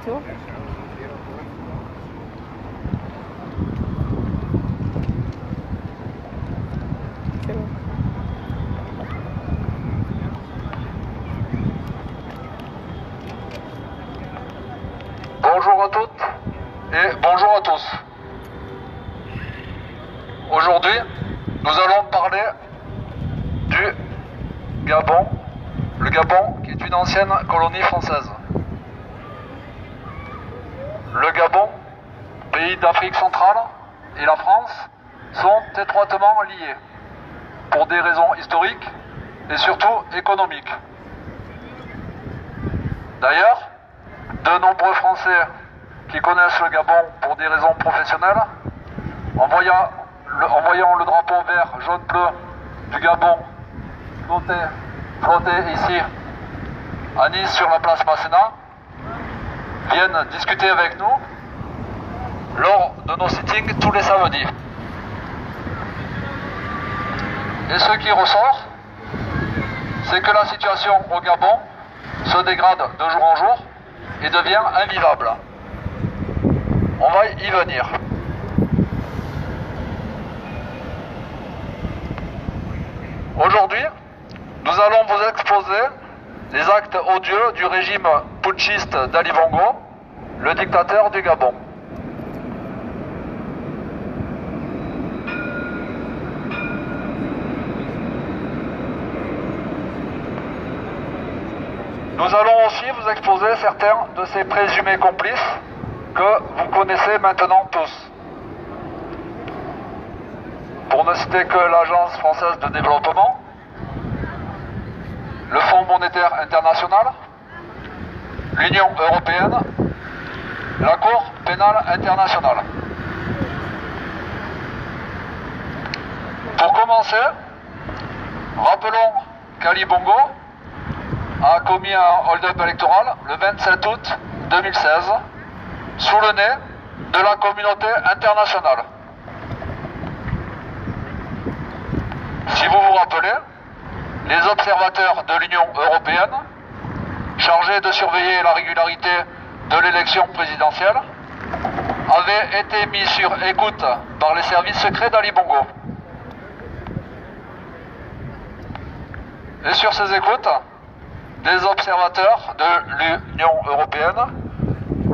tour. C'est bon. Bonjour à toutes et bonjour à tous. Aujourd'hui, nous allons parler du Gabon. Le Gabon qui est une ancienne colonie française. Le Gabon, pays d'Afrique centrale, et la France sont étroitement liés pour des raisons historiques et surtout économiques. D'ailleurs, de nombreux Français qui connaissent le Gabon pour des raisons professionnelles, en voyant le drapeau vert, jaune, bleu du Gabon flotter ici à Nice sur la place Masséna, viennent discuter avec nous lors de nos sittings tous les samedis. Et ce qui ressort, c'est que la situation au Gabon se dégrade de jour en jour et devient invivable. On va y venir. Aujourd'hui, nous allons vous exposer les actes odieux du régime putschiste d'Ali Bongo, le dictateur du Gabon. Nous allons aussi vous exposer certains de ses présumés complices que vous connaissez maintenant tous. Pour ne citer que l'Agence française de développement, le Fonds monétaire international, l'Union européenne, la Cour pénale internationale. Pour commencer, rappelons qu'Ali Bongo a commis un hold-up électoral le 27 août 2016 sous le nez de la communauté internationale. Si vous vous rappelez, les observateurs de l'Union européenne, chargés de surveiller la régularité de l'élection présidentielle, avaient été mis sur écoute par les services secrets d'Ali Bongo. Et sur ces écoutes, des observateurs de l'Union européenne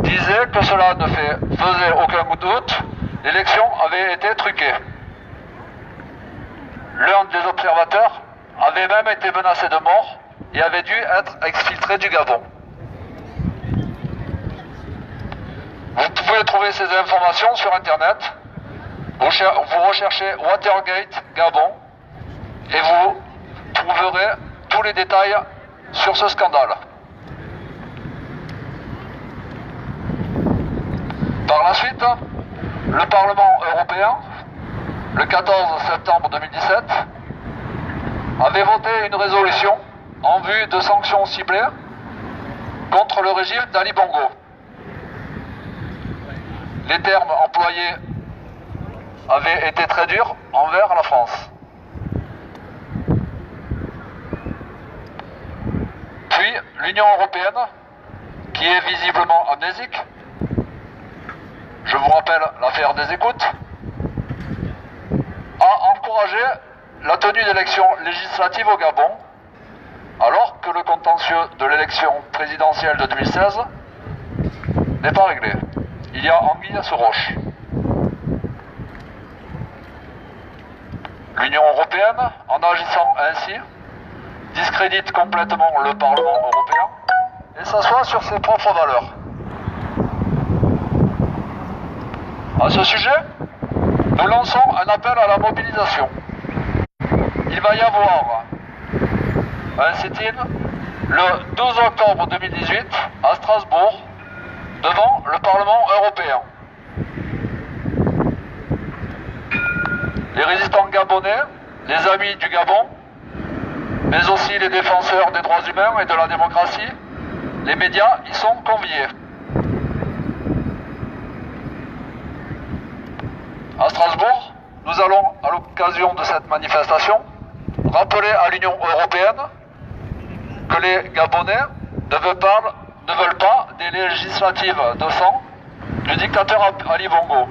disaient que cela ne faisait aucun doute, l'élection avait été truquée. L'un des observateurs avait même été menacé de mort et avait dû être exfiltré du Gabon. Vous pouvez trouver ces informations sur internet. Vous recherchez Watergate Gabon et vous trouverez tous les détails sur ce scandale. Par la suite, le Parlement européen, le 14 septembre 2017, avait voté une résolution en vue de sanctions ciblées contre le régime d'Ali Bongo. Les termes employés avaient été très durs envers la France. Puis l'Union européenne, qui est visiblement amnésique, je vous rappelle l'affaire des écoutes, a encouragé la tenue d'élections législatives au Gabon, alors que le contentieux de l'élection présidentielle de 2016 n'est pas réglé. Il y a anguille sous roche. L'Union européenne, en agissant ainsi, discrédite complètement le Parlement européen et s'assoit sur ses propres valeurs. À ce sujet, nous lançons un appel à la mobilisation. Il va y avoir un sit-in le 12 octobre 2018 à Strasbourg devant le Parlement européen. Les résistants gabonais, les amis du Gabon, mais aussi les défenseurs des droits humains et de la démocratie, les médias y sont conviés. À Strasbourg, nous allons, à l'occasion de cette manifestation, rappeler à l'Union européenne que les Gabonais ne veulent pas ne veulent pas des législatives de sang du dictateur Ali Bongo,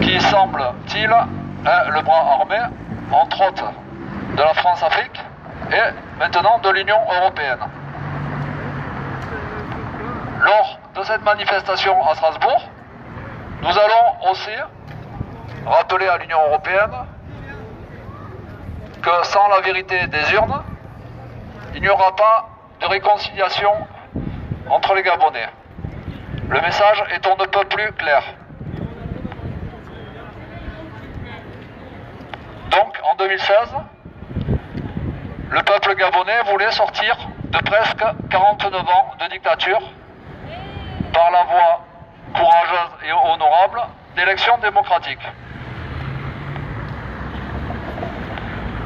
qui semble-t-il est le bras armé, entre autres, de la France-Afrique et maintenant de l'Union européenne. Lors de cette manifestation à Strasbourg, nous allons aussi rappeler à l'Union européenne que sans la vérité des urnes, il n'y aura pas de réconciliation entre les Gabonais. Le message est on ne peut plus clair. Donc, en 2016, le peuple gabonais voulait sortir de presque 49 ans de dictature par la voie courageuse et honorable d'élections démocratiques.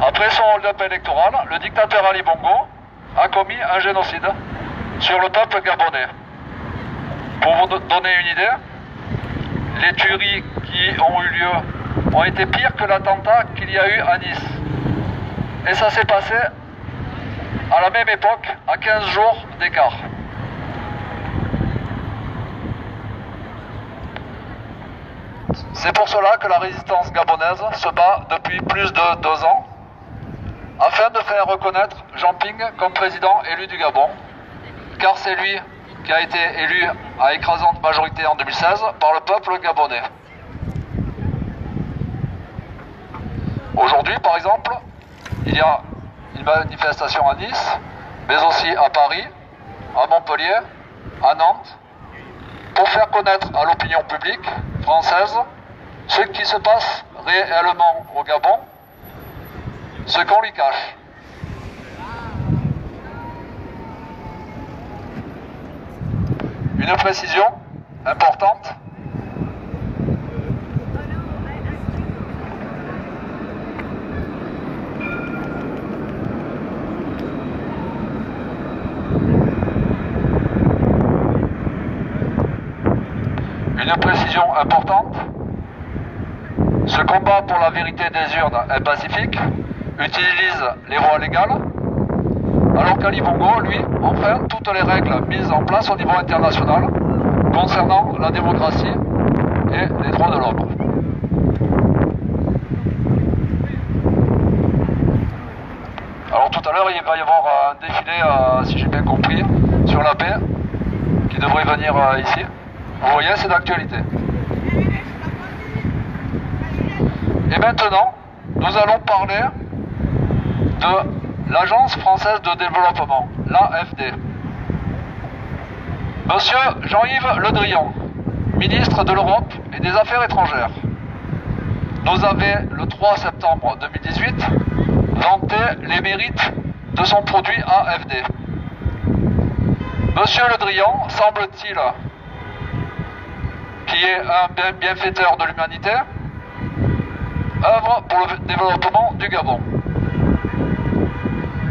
Après son hold-up électoral, le dictateur Ali Bongo a commis un génocide sur le peuple gabonais. Pour vous donner une idée, les tueries qui ont eu lieu ont été pires que l'attentat qu'il y a eu à Nice. Et ça s'est passé à la même époque, à 15 jours d'écart. C'est pour cela que la résistance gabonaise se bat depuis plus de 2 ans afin de faire reconnaître Jean Ping comme président élu du Gabon, car c'est lui qui a été élu à écrasante majorité en 2016 par le peuple gabonais. Aujourd'hui, par exemple, il y a une manifestation à Nice, mais aussi à Paris, à Montpellier, à Nantes, pour faire connaître à l'opinion publique française ce qui se passe réellement au Gabon, ce qu'on lui cache. Une précision importante. Ce combat pour la vérité des urnes est pacifique, utilise les voies légales, alors qu'Ali Bongo, lui, enfreint toutes les règles mises en place au niveau international concernant la démocratie et les droits de l'homme. Alors tout à l'heure, il va y avoir un défilé, si j'ai bien compris, sur la paix, qui devrait venir ici. Vous voyez, c'est d'actualité. Et maintenant, nous allons parler de l'Agence française de développement, l'AFD. Monsieur Jean-Yves Le Drian, ministre de l'Europe et des Affaires étrangères, nous avait, le 3 septembre 2018, vanté les mérites de son produit AFD. Monsieur Le Drian, semble-t-il, qui est un bienfaiteur de l'humanité, œuvre pour le développement du Gabon.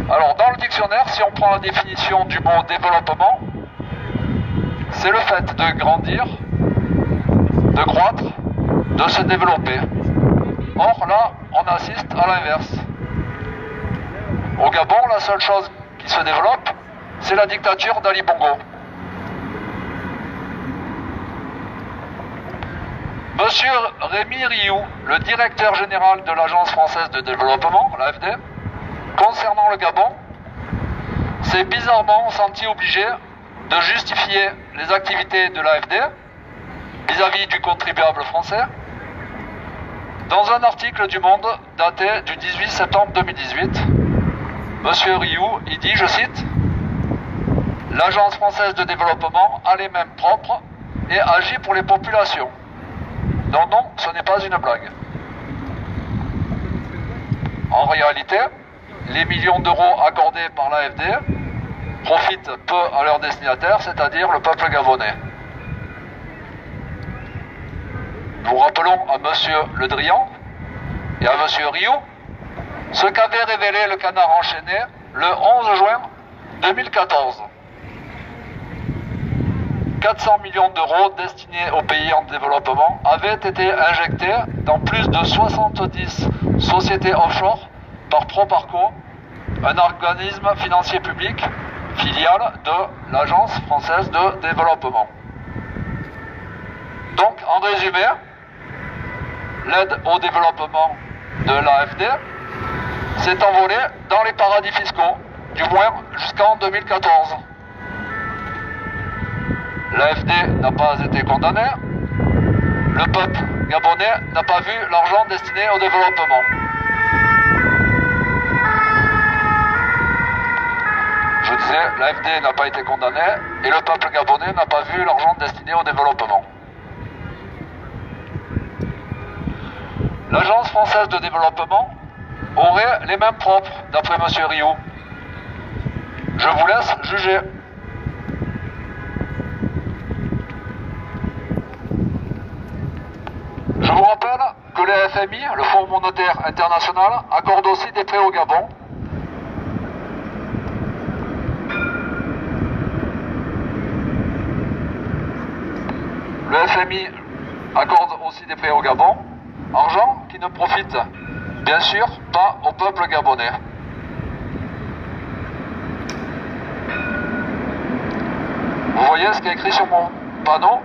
Alors, dans le dictionnaire, si on prend la définition du mot développement, c'est le fait de grandir, de croître, de se développer. Or, là, on assiste à l'inverse. Au Gabon, la seule chose qui se développe, c'est la dictature d'Ali Bongo. Monsieur Rémi Rioux, le directeur général de l'Agence française de développement, l'AFD, concernant le Gabon, s'est bizarrement senti obligé de justifier les activités de l'AFD vis-à-vis du contribuable français dans un article du Monde daté du 18 septembre 2018. Monsieur Rioux, il dit, je cite, « L'Agence française de développement a les mêmes propres et agit pour les populations. » Non, non, ce n'est pas une blague. En réalité, les millions d'euros accordés par l'AFD profitent peu à leurs destinataires, c'est-à-dire le peuple gabonais. Nous rappelons à monsieur Le Drian et à monsieur Rioux ce qu'avait révélé le Canard enchaîné le 11 juin 2014. 400 millions d'euros destinés aux pays en développement avaient été injectés dans plus de 70 sociétés offshore par Proparco, un organisme financier public filiale de l'Agence française de développement. Donc, en résumé, l'aide au développement de l'AFD s'est envolée dans les paradis fiscaux, du moins jusqu'en 2014. L'AFD n'a pas été condamnée, le peuple gabonais n'a pas vu l'argent destiné au développement. Je disais, l'AFD n'a pas été condamnée et le peuple gabonais n'a pas vu l'argent destiné au développement. L'Agence française de développement aurait les mêmes propres, d'après M. Rioux. Je vous laisse juger. Je vous rappelle que le FMI, le Fonds monétaire international, accorde aussi des prêts au Gabon. Le FMI accorde aussi des prêts au Gabon, argent qui ne profite bien sûr pas au peuple gabonais. Vous voyez ce qui est écrit sur mon panneau?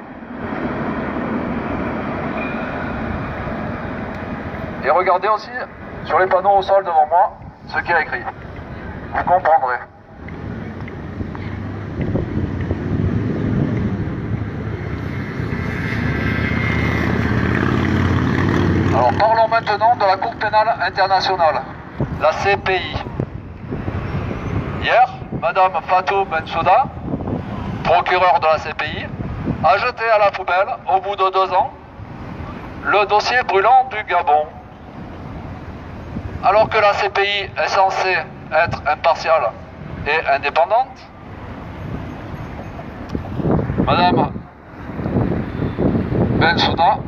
Et regardez aussi sur les panneaux au sol devant moi ce qui est écrit. Vous comprendrez. Alors parlons maintenant de la Cour pénale internationale, la CPI. Hier, Madame Fatou Bensouda, procureure de la CPI, a jeté à la poubelle, au bout de 2 ans, le dossier brûlant du Gabon. Alors que la CPI est censée être impartiale et indépendante, Madame Bensouda,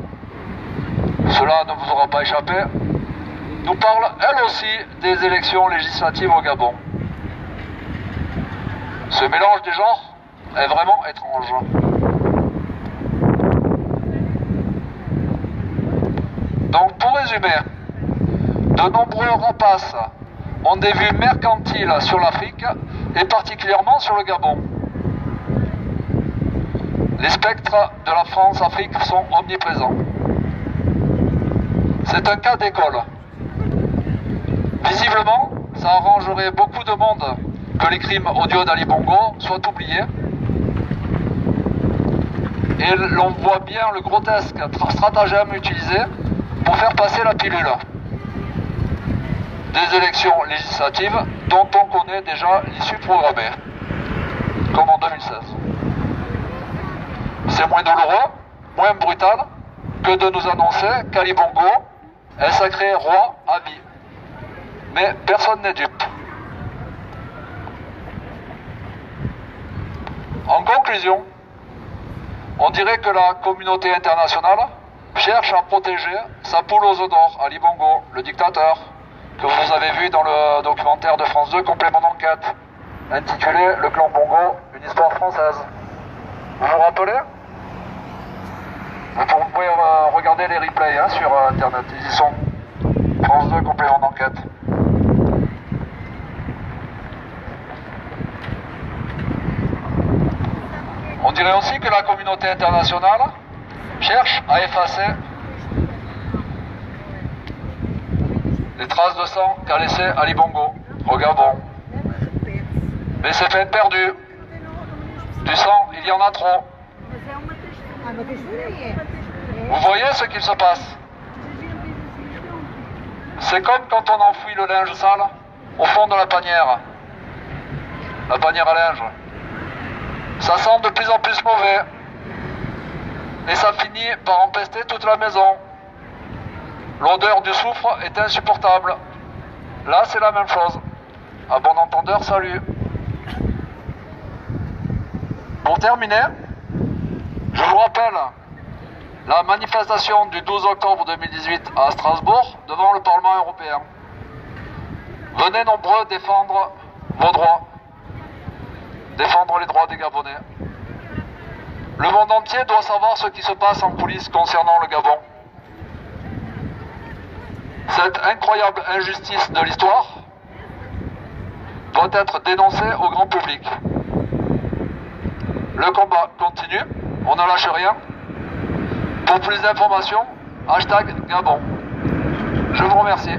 cela ne vous aura pas échappé, nous parle elle aussi des élections législatives au Gabon. Ce mélange des genres est vraiment étrange. Donc pour résumer, de nombreux rapaces ont des vues mercantiles sur l'Afrique et particulièrement sur le Gabon. Les spectres de la France-Afrique sont omniprésents. C'est un cas d'école. Visiblement, ça arrangerait beaucoup de monde que les crimes odieux d'Ali Bongo soient oubliés. Et l'on voit bien le grotesque stratagème utilisé pour faire passer la pilule des élections législatives dont on connaît déjà l'issue programmée, comme en 2016. C'est moins douloureux, moins brutal que de nous annoncer qu'Ali Bongo est sacré roi à vie. Mais personne n'est dupe. En conclusion, on dirait que la communauté internationale cherche à protéger sa poule aux œufs d'or, Ali Bongo, le dictateur, que vous avez vu dans le documentaire de France 2, complément d'enquête, intitulé Le clan Bongo, une histoire française. Vous vous rappelez? Vous pouvez regarder les replays sur internet, ils y sont. France 2, complément d'enquête. On dirait aussi que la communauté internationale cherche à effacer les traces de sang qu'a laissé Ali Bongo au Gabon. Mais c'est peine perdue. Du sang, il y en a trop. Vous voyez ce qu'il se passe? C'est comme quand on enfouit le linge sale au fond de la panière à linge. Ça sent de plus en plus mauvais. Et ça finit par empester toute la maison. L'odeur du soufre est insupportable. Là, c'est la même chose. À bon entendeur, salut. Pour terminer, je vous rappelle la manifestation du 12 octobre 2018 à Strasbourg devant le Parlement européen. Venez nombreux défendre vos droits, défendre les droits des Gabonais. Le monde entier doit savoir ce qui se passe en coulisses concernant le Gabon. Cette incroyable injustice de l'histoire doit être dénoncée au grand public. Le combat continue, on ne lâche rien. Pour plus d'informations, hashtag Gabon. Je vous remercie.